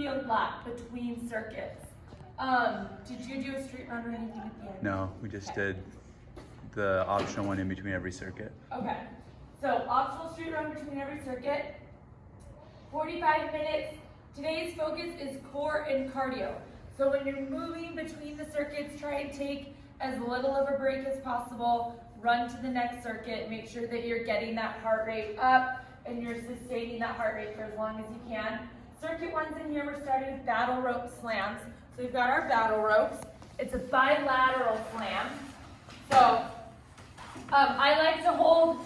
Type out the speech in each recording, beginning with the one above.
field lap between circuits. Did you do a street run or anything at the end? No, we just did the optional one in between every circuit. Okay, so optional street run between every circuit, 45 minutes. Today's focus is core and cardio. So when you're moving between the circuits, try and take as little of a break as possible, run to the next circuit, make sure that you're getting that heart rate up and you're sustaining that heart rate for as long as you can. Circuit one's in here, we're starting with battle rope slams. So we've got our battle ropes. It's a bilateral slam. So I like to hold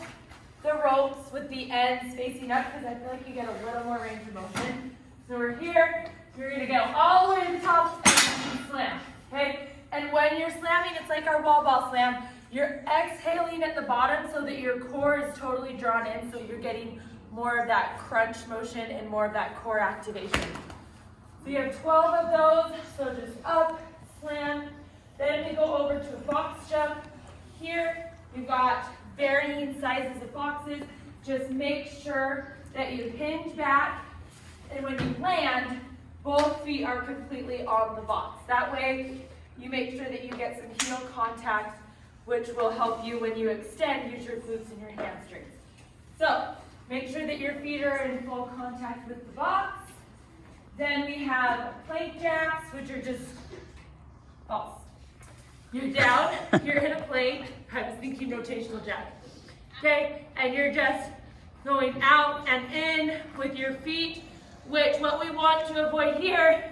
the ropes with the ends facing up because I feel like you get a little more range of motion. So we're here, you're gonna go all the way to the top and slam, okay? And when you're slamming, it's like our wall ball slam. You're exhaling at the bottom so that your core is totally drawn in, so you're getting more of that crunch motion and more of that core activation. So you have 12 of those, so just up, slam. Then we go over to a box jump. Here, you've got varying sizes of boxes. Just make sure that you hinge back, and when you land, both feet are completely on the box. That way, you make sure that you get some heel contact, which will help you when you extend, use your glutes and your hamstrings. So, make sure that your feet are in full contact with the box. Then we have plank jacks, which are just false. You're down, you're in a plank. I was thinking rotational jack. Okay, and you're just going out and in with your feet, which what we want to avoid here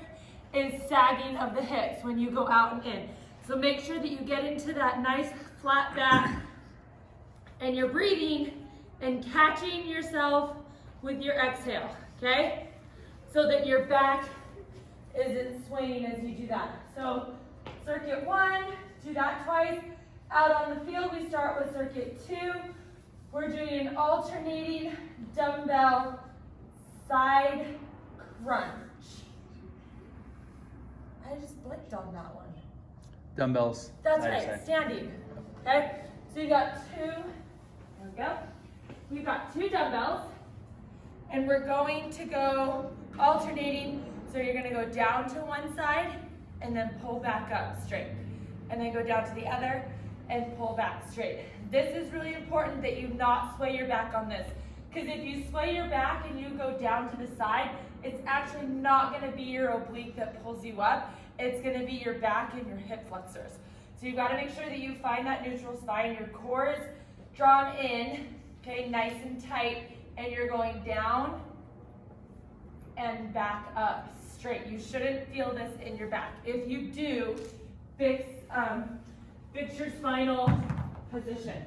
is sagging of the hips when you go out and in. So make sure that you get into that nice flat back and you're breathing and catching yourself with your exhale, okay? So that your back isn't swaying as you do that. So circuit one, do that twice. Out on the field, we start with circuit two. We're doing an alternating dumbbell side crunch. I just blinked on that one. Dumbbells. That's right, standing. Okay, so you got two, there we go. We've got two dumbbells, and we're going to go alternating. So you're gonna go down to one side, and then pull back up straight. And then go down to the other, and pull back straight. This is really important that you not sway your back on this. Because if you sway your back and you go down to the side, it's actually not gonna be your oblique that pulls you up. It's gonna be your back and your hip flexors. So you've gotta make sure that you find that neutral spine. Your core is drawn in, okay, nice and tight, and you're going down and back up straight. You shouldn't feel this in your back. If you do, fix your spinal position.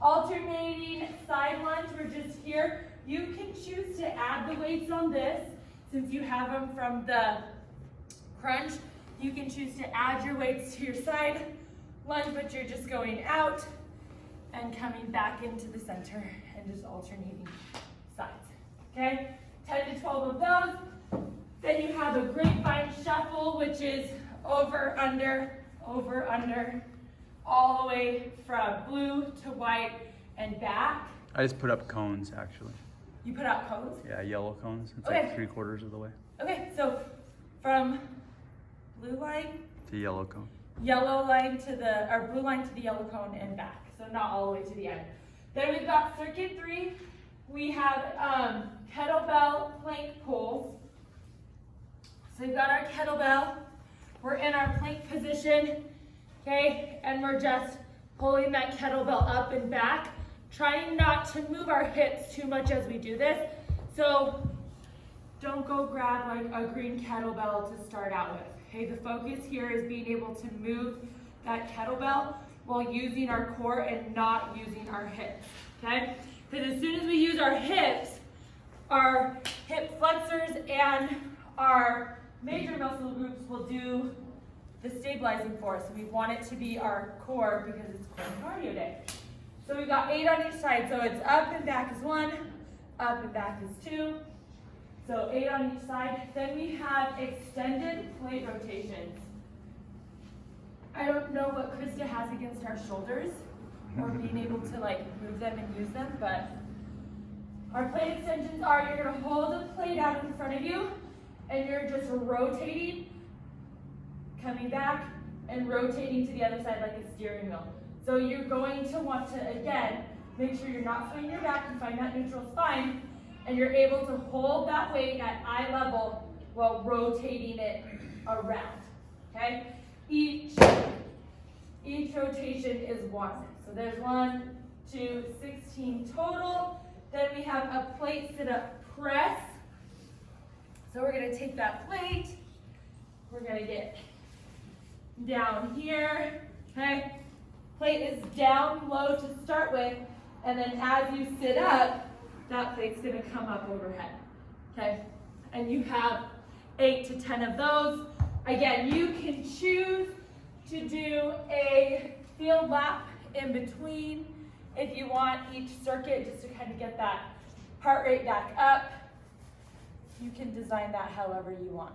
Alternating side lunge, we're just here. You can choose to add the weights on this. Since you have them from the crunch, you can choose to add your weights to your side lunge, but you're just going out and coming back into the center and just alternating sides, okay? 10 to 12 of those. Then you have a grapevine shuffle, which is over, under, all the way from blue to white and back. I just put up cones, actually. You put out cones? Yeah, yellow cones. It's Okay. like 3/4 of the way. Okay, so from blue line, To yellow cone. yellow line to the, or blue line to the yellow cone and back. So not all the way to the end. Then we've got circuit three. We have kettlebell plank pulls. So we've got our kettlebell. We're in our plank position, okay? And we're just pulling that kettlebell up and back, trying not to move our hips too much as we do this. So don't go grab like a green kettlebell to start out with, okay? The focus here is being able to move that kettlebell while using our core and not using our hips, okay? Because as soon as we use our hips, our hip flexors and our major muscle groups will do the stabilizing for us. We want it to be our core because it's core and cardio day. So we've got 8 on each side. So it's up and back is 1, up and back is 2. So 8 on each side. Then we have extended plate rotations. I don't know what Krista has against our shoulders or being able to like move them and use them, but our plate extensions are you're gonna hold a plate out in front of you and you're just rotating, coming back, and rotating to the other side like a steering wheel. So you're going to want to, again, make sure you're not swinging your back and find that neutral spine, and you're able to hold that weight at eye level while rotating it around, okay? Each rotation is 1. So there's 1, 2, 16 total. Then we have a plate sit-up press. So we're gonna take that plate, we're gonna get down here, okay? Plate is down low to start with, and then as you sit up, that plate's gonna come up overhead, okay? And you have 8 to 10 of those. Again, you can choose to do a field lap in between if you want each circuit, just to kind of get that heart rate back up. You can design that however you want.